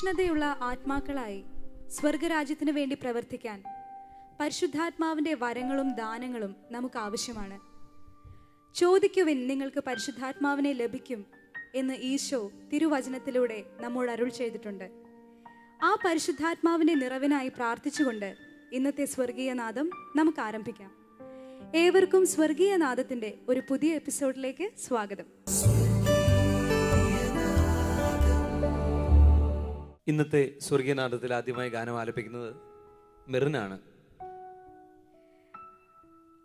തീക്ഷ്ണതയുള്ള ആത്മാക്കളായി സ്വർഗരാജ്യത്തിന് വേണ്ടി പ്രവർത്തിക്കാൻ പരിശുദ്ധാത്മാവിൻ്റെ വരങ്ങളും ദാനങ്ങളും നമുക്ക് ആവശ്യമാണ്. ചോദിക്കുവിൻ, നിങ്ങൾക്ക് പരിശുദ്ധാത്മാവിനെ ലഭിക്കും എന്ന് ഈശോ തിരുവചനത്തിലൂടെ നമ്മോട് അരുൾ ചെയ്തിട്ടുണ്ട്. ആ പരിശുദ്ധാത്മാവിൻ്റെ നിറവിനായി പ്രാർത്ഥിച്ചുകൊണ്ട് ഇന്നത്തെ സ്വർഗീയനാദം നമുക്ക് ആരംഭിക്കാം. ഏവർക്കും സ്വർഗീയനാദത്തിൻ്റെ ഒരു പുതിയ എപ്പിസോഡിലേക്ക് സ്വാഗതം. ഇന്നത്തെ സ്വർഗീയനാദത്തിൽ ആദ്യമായി ഗാനം ആലപിക്കുന്നത് മെറിനാണ്.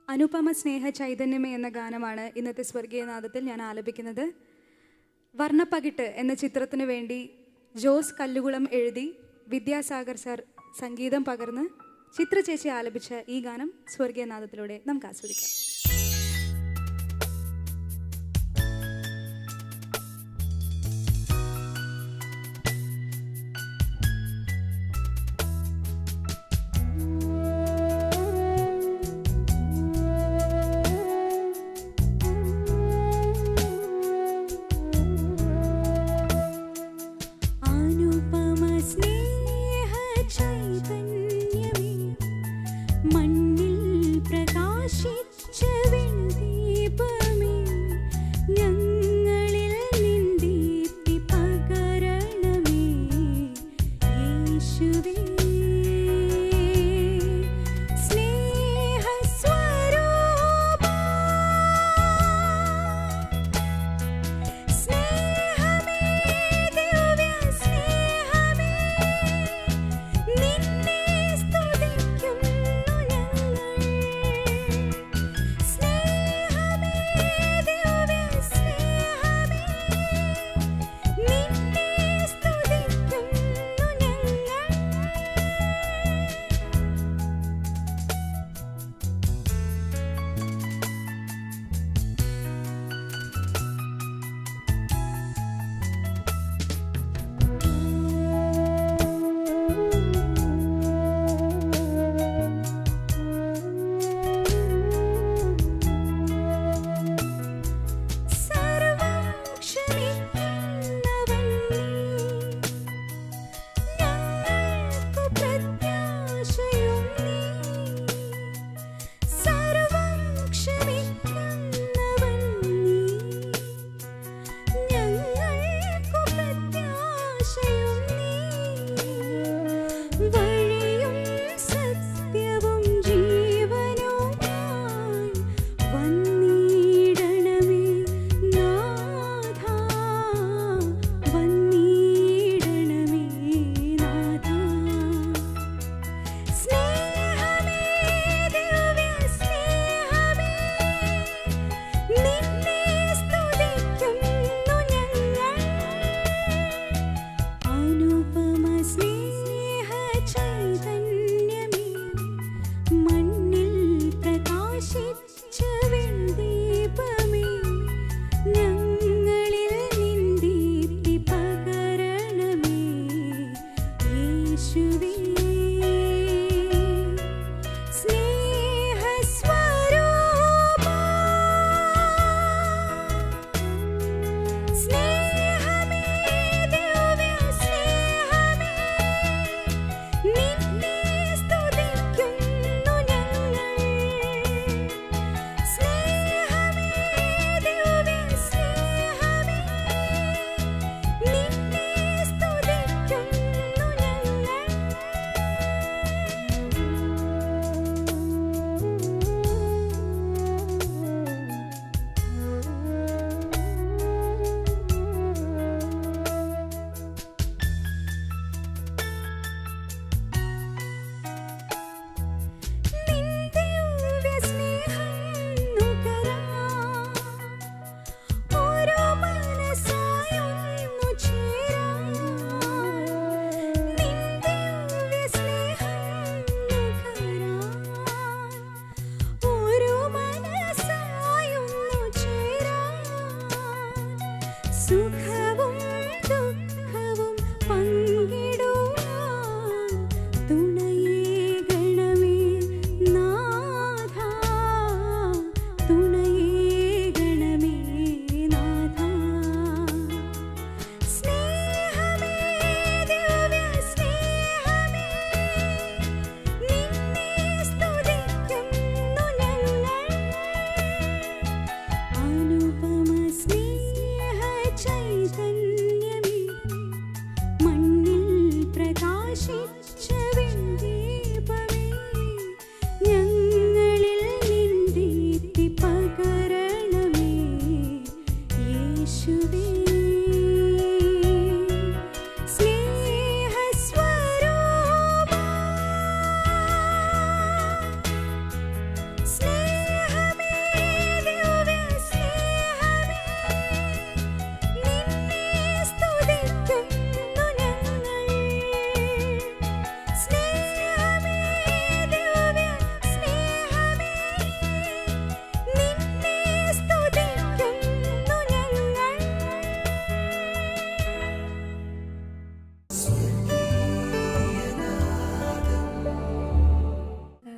അനുപമ സ്നേഹ ചൈതന്യമേ എന്ന ഗാനമാണ് ഇന്നത്തെ സ്വർഗീയനാദത്തിൽ ഞാൻ ആലപിക്കുന്നത്. വർണ്ണപ്പകിട്ട് എന്ന ചിത്രത്തിനു വേണ്ടി ജോസ് കല്ലുകുളം എഴുതി വിദ്യാസാഗർ സാർ സംഗീതം പകർന്ന് ചിത്ര ചേച്ചി ആലപിച്ച ഈ ഗാനം സ്വർഗീയനാദത്തിലൂടെ നമുക്ക് ആസ്വദിക്കാം. മണ്ണിൽ പ്രകാശിച്ച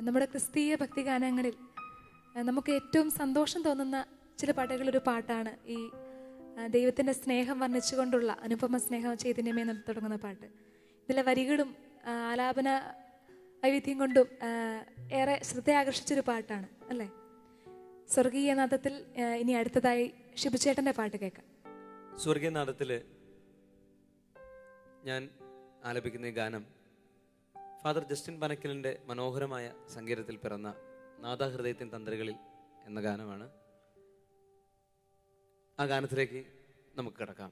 നമ്മുടെ ക്രിസ്തീയ ഭക്തിഗാനങ്ങളിൽ നമുക്ക് ഏറ്റവും സന്തോഷം തോന്നുന്ന ചില പാട്ടുകളൊരു പാട്ടാണ് ഈ ദൈവത്തിൻ്റെ സ്നേഹം വർണ്ണിച്ചുകൊണ്ടുള്ള അനുപമ സ്നേഹം ചൈതന്യമേ എന്ന് തുടങ്ങുന്ന പാട്ട്. ഇതിലെ വരികളും ആലാപന വൈവിധ്യം കൊണ്ടും ഏറെ ശ്രദ്ധയാകർഷിച്ചൊരു പാട്ടാണ് അല്ലേ? സ്വർഗീയ നാദത്തിൽ ഇനി അടുത്തതായി ഷിബുചേട്ടൻ്റെ പാട്ട് കേൾക്കാം. സ്വർഗീയ നാദത്തിൽ ഞാൻ ആലപിക്കുന്ന ഈ ഗാനം ഫാദർ ജസ്റ്റിൻ പനക്കലിൻ്റെ മനോഹരമായ സംഗീതത്തിൽ പിറന്ന നാദാഹൃദയത്തിൻ തന്ത്രികളിൽ എന്ന ഗാനമാണ്. ആ ഗാനത്തിലേക്ക് നമുക്ക് കിടക്കാം.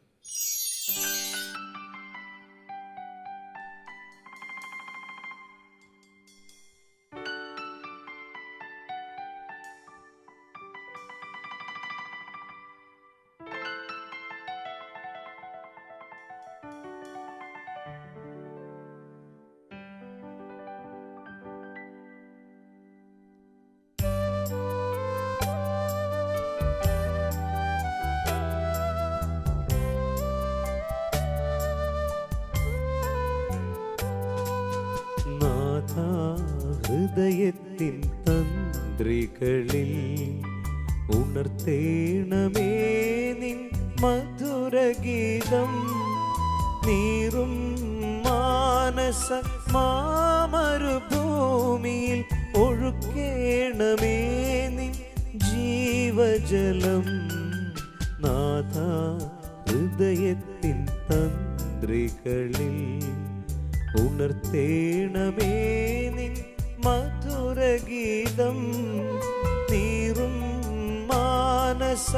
ഹൃദയത്തിൻ തന്ത്രികളിൽ ഉണർത്തേണമേ നിൻ മധുരഗീതം നീറും മാനസ മാമരുഭൂമിയിൽ ഒഴുക്കേണമേ നിൻ ജീവജലം. നാഥ ഹൃദയത്തിൻ തന്ത്രികളിൽ ഉണർത്തേണമേ നിൻ മധുരഗീതം നീറും മാനസ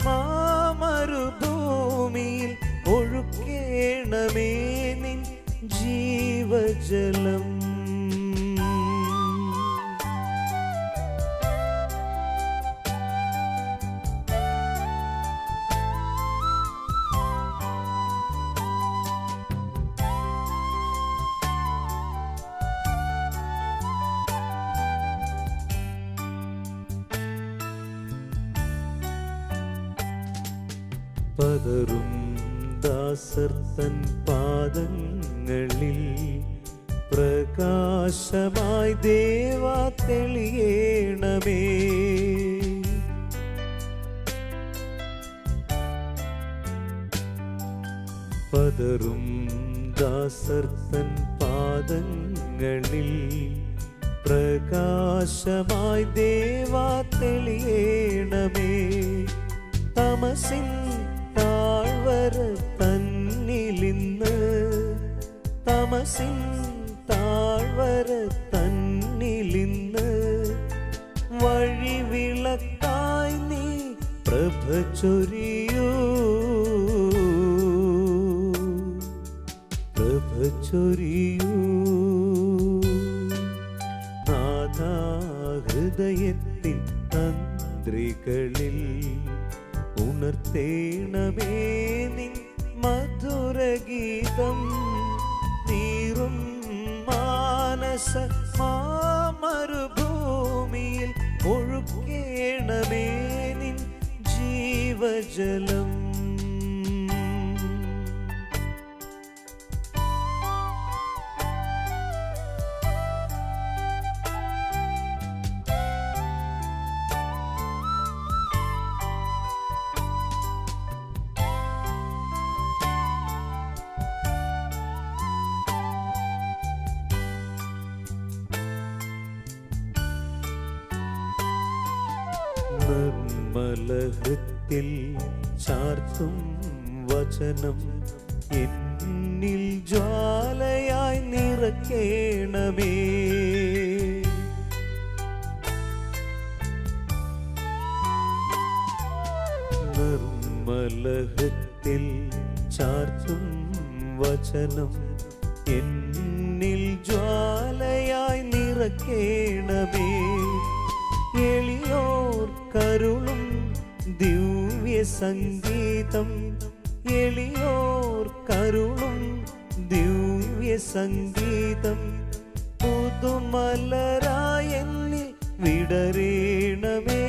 മാമരുഭൂമിയിൽ ഒഴുക്കേണമേ നിൻ ജീവജലം. പതറും ദാസർ തൻ പാദങ്ങളിൽ പ്രകാശമായി ദേവാ തെളിയേണമേ. പതറും ദാസർ തൻ പാദങ്ങളിൽ പ്രകാശമായി ദേവാ തെളിയേണമേ. തമസിൻ താഴ്വര തന്നിലിന്ന് തമസിൻ താഴ്വര തന്നിലിന്ന് വഴിവിളക്കായി നീ പ്രഭ ചൊരിയൂ പ്രഭ ചൊരിയൂ. നാഥാ ഹൃദയത്തിൻ തന്ത്രികളിൽ ഉണർത്തേണമേ നിൻ മധുരഗീതം നീറും മാനസ മാമരുഭൂമിയിൽ ഒഴുക്കേണമേ നിൻ ജീവജലം. നിർമ്മലഹൃത്തിൽ ചാർത്തും വചനം എന്നിൽ ജ്വാലയായി നിറക്കേണമേ. നിർമ്മലഹൃത്തിൽ ചാർത്തും വചനം എന്നിൽ ജ്വാലയായി നിറക്കേണമേ. എളിയോർ കരുളും ദിവ്യ സംഗീതം, എളിയോർ കരുളും ദിവ്യ സംഗീതം പുതുമലരായ എന്നിൽ വിടരേണമേ,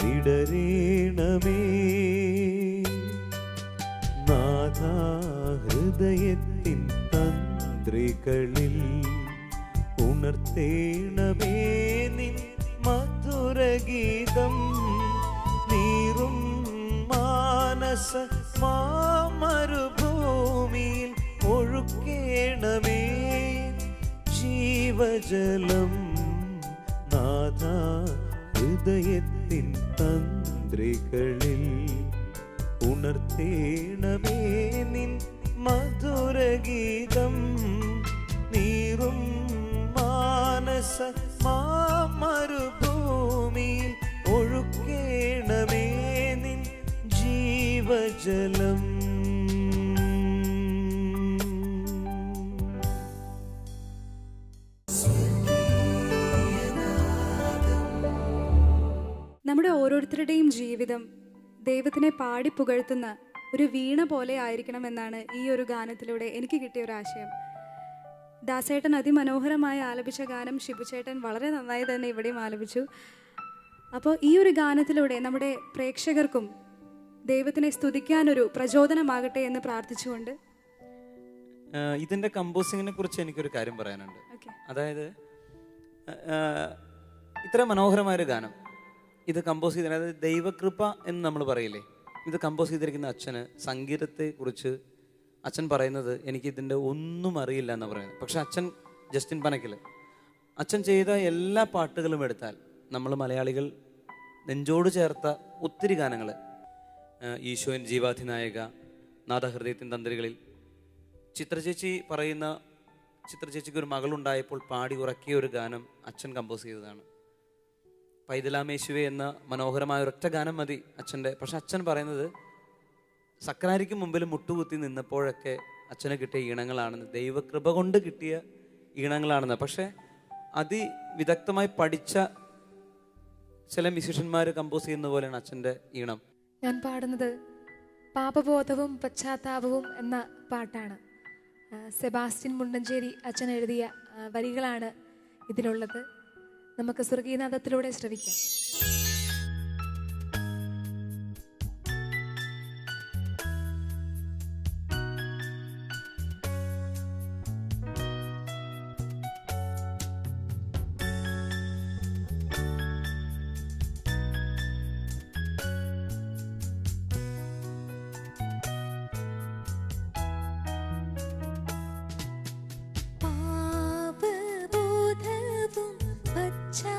വിടരേണമേ. നാഥാ ഹൃദയത്തിൻ തന്ത്രികളിൽ ഉണർത്തേണമേ നിൻ മധുരഗീതം. നീറും മാനസ മരുഭൂമിയിൽ ഒഴുക്കേണമേ ജീവജലം. നാഥാ ഹൃദയത്തിൻ തന്ത്രികളിൽ ഉണർത്തേണമേ നിൻ മധുരഗീതം. നീറും മാനസ മരുഭൂമിയിൽ ഒഴുക്കേണമേ നിൻ ജീവജലം. നമ്മുടെ ഓരോരുത്തരുടെയും ജീവിതം ദൈവത്തിനെ പാടി പുകഴ്ത്തുന്ന ഒരു വീണ പോലെ ആയിരിക്കണമെന്നാണ് ഈ ഒരു ഗാനത്തിലൂടെ എനിക്ക് കിട്ടിയ ഒരു ആശയം. ദാസേട്ടൻ അതിമനോഹരമായി ആലപിച്ച ഗാനം ഷിബുചേട്ടൻ വളരെ നന്നായി തന്നെ ഇവിടെയും ആലപിച്ചു. അപ്പോൾ ഈ ഒരു ഗാനത്തിലൂടെ നമ്മുടെ പ്രേക്ഷകർക്കും ദൈവത്തിനെ സ്തുതിക്കാനൊരു പ്രചോദനമാകട്ടെ എന്ന് പ്രാർത്ഥിച്ചുകൊണ്ട് ഇതിൻ്റെ കമ്പോസിങ്ങിനെ കുറിച്ച് എനിക്കൊരു കാര്യം പറയാനുണ്ട്. അതായത് ഇത്ര മനോഹരമായൊരു ഗാനം ഇത് കമ്പോസ് ചെയ്ത, അതായത് ദൈവകൃപ എന്ന് നമ്മൾ പറയില്ലേ, ഇത് കമ്പോസ് ചെയ്തിരിക്കുന്ന അച്ഛന് സംഗീതത്തെ കുറിച്ച് അച്ഛൻ പറയുന്നത് എനിക്കിതിൻ്റെ ഒന്നും അറിയില്ല എന്ന് പറയുന്നത്. പക്ഷെ അച്ഛൻ ജസ്റ്റിൻ പനക്കിൽ അച്ഛൻ ചെയ്ത എല്ലാ പാട്ടുകളും എടുത്താൽ നമ്മൾ മലയാളികൾ നെഞ്ചോട് ചേർത്ത ഒത്തിരി ഗാനങ്ങൾ, ഈശോൻ ജീവാധിനായക, നാദഹൃദയത്തിൻ തന്ത്രികളിൽ, ചിത്രചേച്ചി പറയുന്ന ചിത്രചേച്ചിക്ക് ഒരു മകളുണ്ടായപ്പോൾ പാടി ഉറക്കിയ ഒരു ഗാനം അച്ഛൻ കമ്പോസ് ചെയ്തതാണ്. പൈതലാമേശുവെ എന്ന മനോഹരമായ ഒരൊറ്റ ഗാനം മതി അച്ഛൻ്റെ. പക്ഷെ അച്ഛൻ പറയുന്നത് സക്രാരിക്ക് മുമ്പിൽ മുട്ടുകുത്തി നിന്നപ്പോഴൊക്കെ അച്ഛന് കിട്ടിയ ഈണങ്ങളാണെന്ന്, ദൈവകൃപ കൊണ്ട് കിട്ടിയ ഈണങ്ങളാണെന്ന്. പക്ഷെ അതിവിദഗ്ധമായി പഠിച്ച ചില മ്യൂസിഷ്യന്മാർ കമ്പോസ് ചെയ്യുന്ന പോലെയാണ് അച്ഛൻ്റെ ഈണം. ഞാൻ പാടുന്നത് പാപബോധവും പശ്ചാത്താപവും എന്ന പാട്ടാണ്. സെബാസ്റ്റ്യൻ മുണ്ടഞ്ചേരി അച്ഛൻ എഴുതിയ വരികളാണ് ഇതിലുള്ളത്. നമുക്ക് സ്വർഗീയനാദത്തിലൂടെ ശ്രവിക്കാം. പാപബോധവും പശ്ചാത്താപവും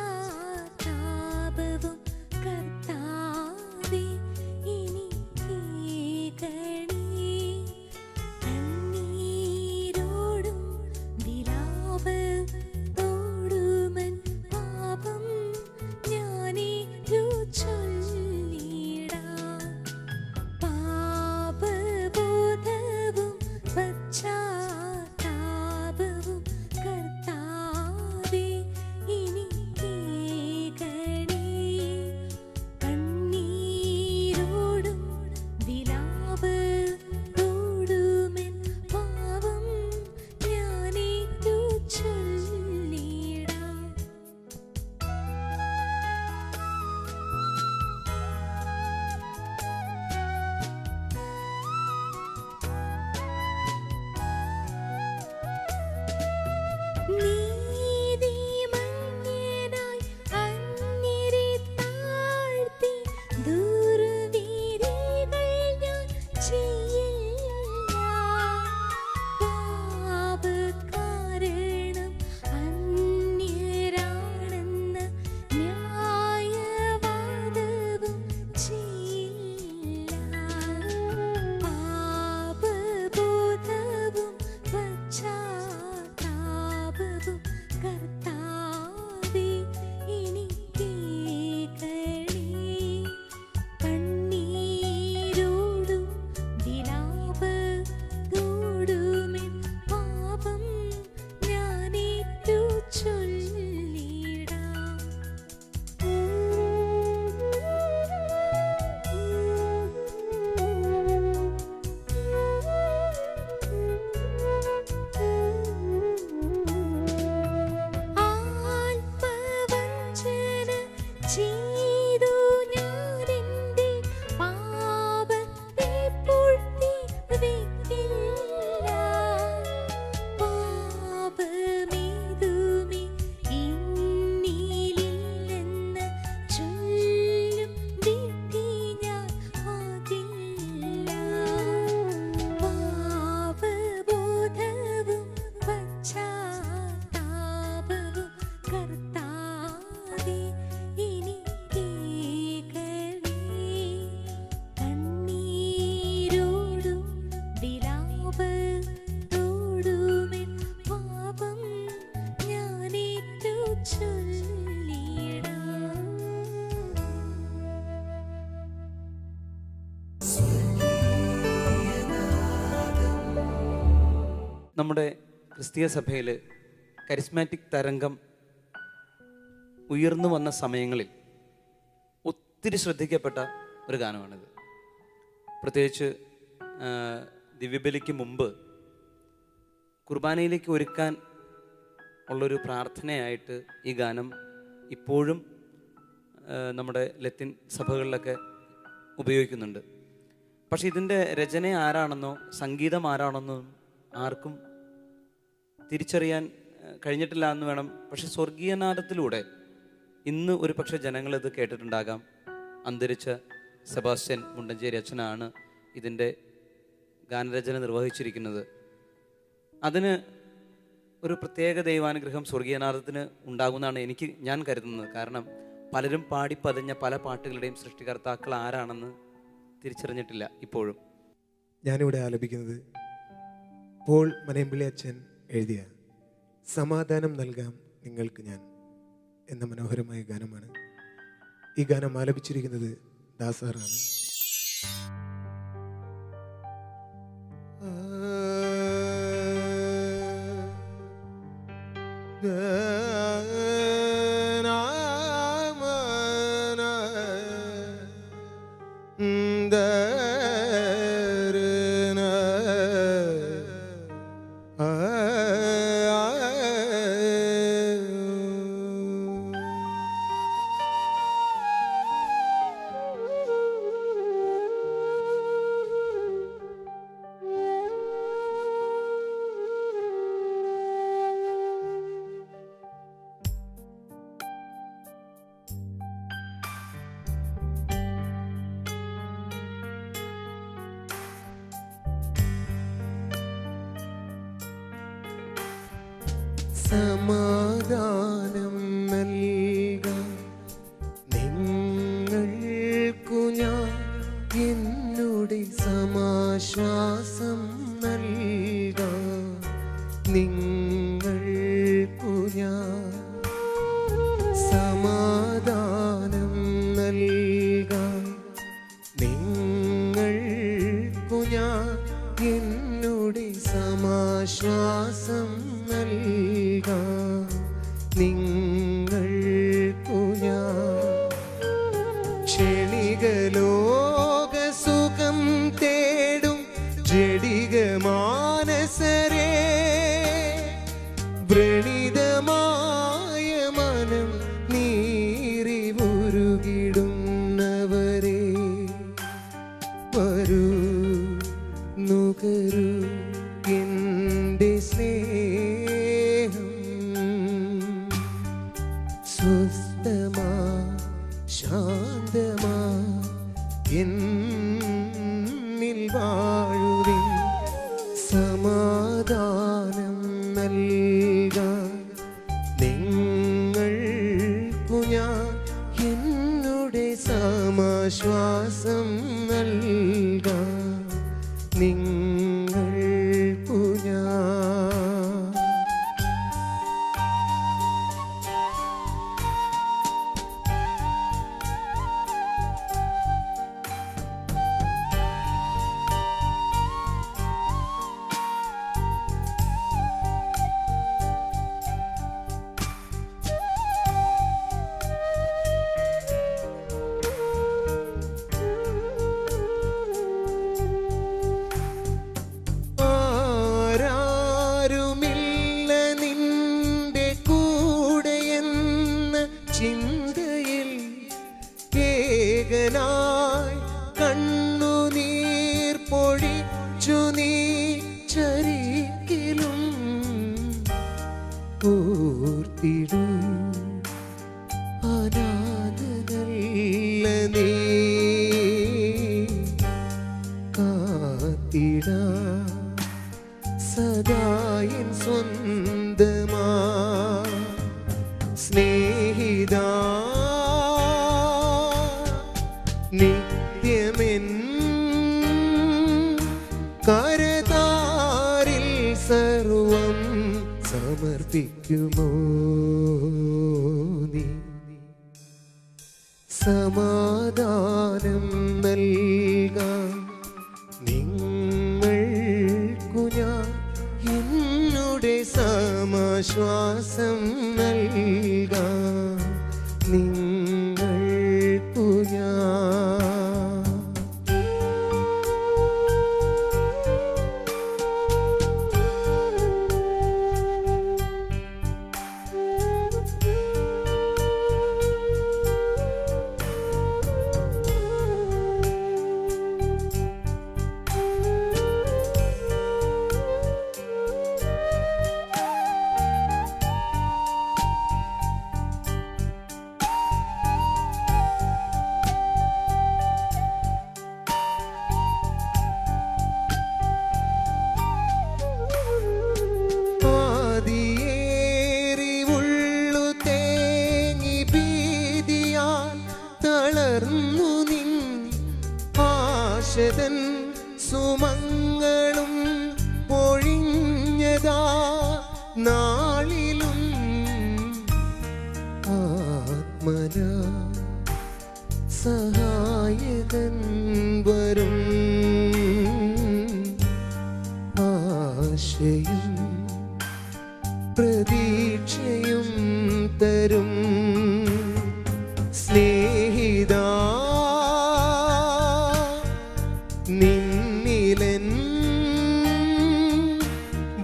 നമ്മുടെ ക്രിസ്തീയ സഭയിൽ കരിസ്മാറ്റിക് തരംഗം ഉയർന്നു വന്ന സമയങ്ങളിൽ ഒത്തിരി ശ്രദ്ധിക്കപ്പെട്ട ഒരു ഗാനമാണിത്. പ്രത്യേകിച്ച് ദിവ്യബലിക്ക് മുമ്പ് കുർബാനയിലേക്ക് ഒരുക്കാൻ ഉള്ളൊരു പ്രാർത്ഥനയായിട്ട് ഈ ഗാനം ഇപ്പോഴും നമ്മുടെ ലത്തീൻ സഭകളിലൊക്കെ ഉപയോഗിക്കുന്നുണ്ട്. പക്ഷെ ഇതിൻ്റെ രചന ആരാണെന്നോ സംഗീതം ആരാണെന്നോ ആർക്കും തിരിച്ചറിയാൻ കഴിഞ്ഞിട്ടില്ല എന്ന് വേണം. പക്ഷെ സ്വർഗീയനാദത്തിലൂടെ ഇന്ന് ഒരു പക്ഷേ ജനങ്ങളിത് കേട്ടിട്ടുണ്ടാകാം. അന്തരിച്ച സെബാസ്റ്റ്യൻ മുണ്ടഞ്ചേരി അച്ഛനാണ് ഇതിൻ്റെ ഗാനരചന നിർവഹിച്ചിരിക്കുന്നത്. അതിന് ഒരു പ്രത്യേക ദൈവാനുഗ്രഹം സ്വർഗീയനാദത്തിന് ഉണ്ടാകുമെന്നാണ് ഞാൻ കരുതുന്നത്. കാരണം പലരും പാടിപ്പതിഞ്ഞ പല പാട്ടുകളുടെയും സൃഷ്ടികർത്താക്കൾ ആരാണെന്ന് തിരിച്ചറിഞ്ഞിട്ടില്ല ഇപ്പോഴും. ഞാനിവിടെ ആലപിക്കുന്നത് പോൾ മനയമ്പിള്ളി അച്ഛൻ എഴുതിയ സമാധാനം നൽകാം നിങ്ങൾക്ക് ഞാൻ എന്ന മനോഹരമായ ഗാനമാണ്. ഈ ഗാനം ആലപിച്ചിരിക്കുന്നത് ദാസാറാണ്. സമാധാനം നൽകാം നിങ്ങൾക്കു ഞാൻ എന്നുടെ സമാശ്വാസം നൽകാം നിങ്ങൾക്കു ഞാൻ സമാധാനം നൽകാം നിങ്ങൾക്കു ഞാൻ എന്നുടെ സമാശ്വാസം നിങ്ങൾക്കു ഞാൻ ക്ഷണികലോക സുഖം തേടും ജഡിക മാനസരേ വ്രണിതമായ മനം നീറി ഉരുകിടുന്നവരേ വരൂ നുകരൂ എന്റെ സ്നേഹം സ്വസ്ഥമാ ശാന്തമാ എന്നിൽ വാഴുവിൻ സമാധാനം നൽകാം നിങ്ങൾക്കു ഞാൻ എന്നുടെ സമാശ്വാസം നൽകാം നിങ്ങൾക്കു ഞാൻ ചിന്തയിൽ ഏകനായി കണ്ണുനീർ പൊഴിച്ചു നീ ചരിക്കിലും ഓർത്തിടൂ അനാഥനല്ല നീ കാത്തിടാ സദായൻ സ്വന്തമാ സ്നേഹിതാ നിത്യമെൻ കരതാരിൽ സർവം സമർപ്പിക്കുമോ നീ സമാധാനം നൽകാം നിങ്ങൾക്കു ഞാൻ സമാശ്വാസം നൽകാം നിങ്ങൾക്കു ഞാൻ. ആശതൻ സുമങ്ങളും പൊഴിഞ്ഞതാ നാളിലും ആത്മന സഹായകൻ വരും ആശയും പ്രതീക്ഷയും തരും സ്നേഹിതാ നിന്നിലൻ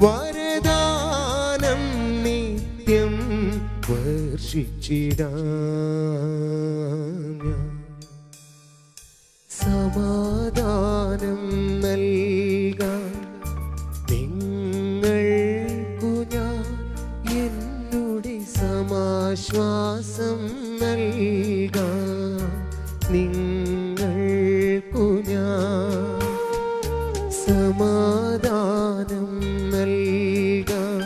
വരദാനം നിത്യം വർഷിച്ചിടാൻ സമാധാനം നൽകാൻ നിങ്ങൾക്കു ഞാൻ എന്നുടെ സമാശ്വാസം നൽകാൻ നിങ്ങൾക്കു ഞാൻ സമാധാനം നൽകാൻ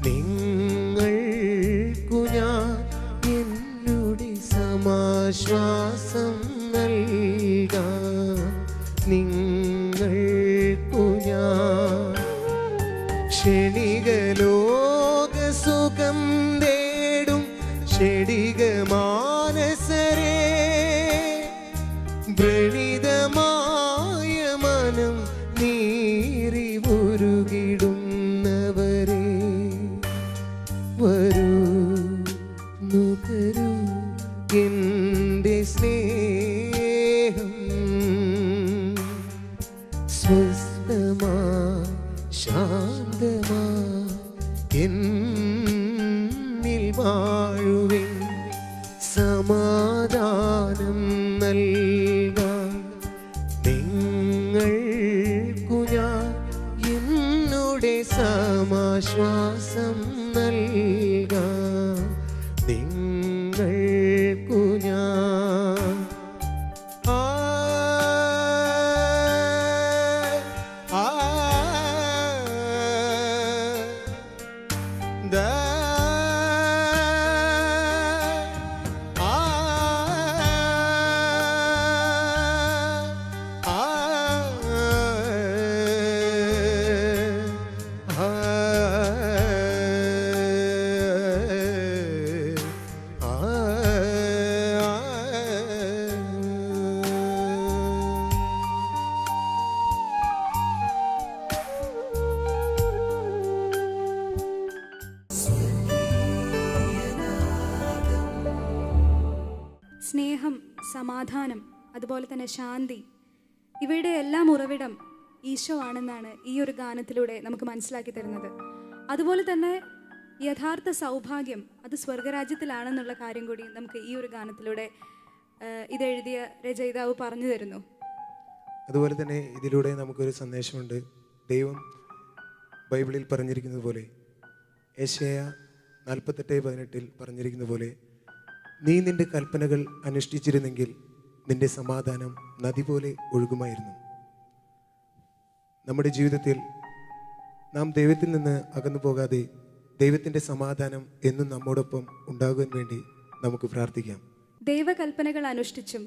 നിങ്ങൾക്കു ഞാൻ എന്നുടെ സമാശ്വാസം നൽകാൻ നിങ്ങൾക്കു ഞാൻ ക്ഷണികലോക സുഖം തേടും ക്ഷണിക മാനസരേ വ്രണിതമായ മനം നീറി ഉരുകിടുന്നവരെ വരൂ നുകരൂ എന്റെ സ്നേഹം സ്വസ്ഥമാ ശാന്തമാ എന്നിൽ വാഴുവിൻ സമാധാനം നൽകാൻ നിങ്ങൾക്കു ഞാൻ എന്നുടെ സമാശ്വാസം നൽകാൻ നിങ്ങൾക്കു ഞാൻ സ്നേഹം, സമാധാനം, അതുപോലെ തന്നെ ശാന്തി, ഇവയുടെ എല്ലാം ഉറവിടം ഈശോ ആണെന്നാണ് ഈ ഒരു ഗാനത്തിലൂടെ നമുക്ക് മനസ്സിലാക്കി തരുന്നത്. അതുപോലെ തന്നെ യഥാർത്ഥ സൗഭാഗ്യം അത് സ്വർഗരാജ്യത്തിലാണെന്നുള്ള കാര്യം കൂടി നമുക്ക് ഈ ഒരു ഗാനത്തിലൂടെ ഇതെഴുതിയ രചയിതാവ് പറഞ്ഞു തരുന്നു. അതുപോലെ തന്നെ ഇതിലൂടെ നമുക്കൊരു സന്ദേശമുണ്ട്. ദൈവം ബൈബിളിൽ പറഞ്ഞിരിക്കുന്നത് പോലെ, യെശയ്യാ 48:18 പറഞ്ഞിരിക്കുന്ന പോലെ, നീ നിന്റെ കൽപ്പനകൾ അനുഷ്ഠിച്ചിരുന്നെങ്കിൽ നിന്റെ സമാധാനം നദി പോലെ ഒഴുകുമായിരുന്നു. നമ്മുടെ ജീവിതത്തിൽ നാം ദൈവത്തിൽ നിന്ന് അകന്നു പോകാതെ ദൈവത്തിൻ്റെ സമാധാനം എന്നും നമ്മോടൊപ്പം ഉണ്ടാകുവാൻ വേണ്ടി നമുക്ക് പ്രാർത്ഥിക്കാം. ദൈവകൽപ്പനകൾ അനുഷ്ഠിച്ചും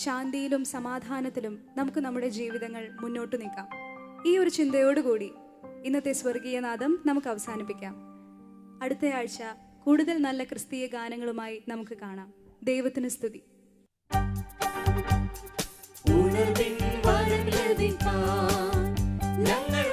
ശാന്തിയിലും സമാധാനത്തിലും നമുക്ക് നമ്മുടെ ജീവിതങ്ങൾ മുന്നോട്ട് നീക്കാം. ഈ ഒരു ചിന്തയോടുകൂടി ഇന്നത്തെ സ്വർഗീയനാദം നമുക്ക് അവസാനിപ്പിക്കാം. അടുത്ത ആഴ്ച കൂടുതൽ നല്ല ക്രിസ്തീയ ഗാനങ്ങളുമായി നമുക്ക് കാണാം. ദൈവത്തിന് സ്തുതി. ഉണർവിൻ വരം ലഭിക്കാൻ ഞങ്ങൾ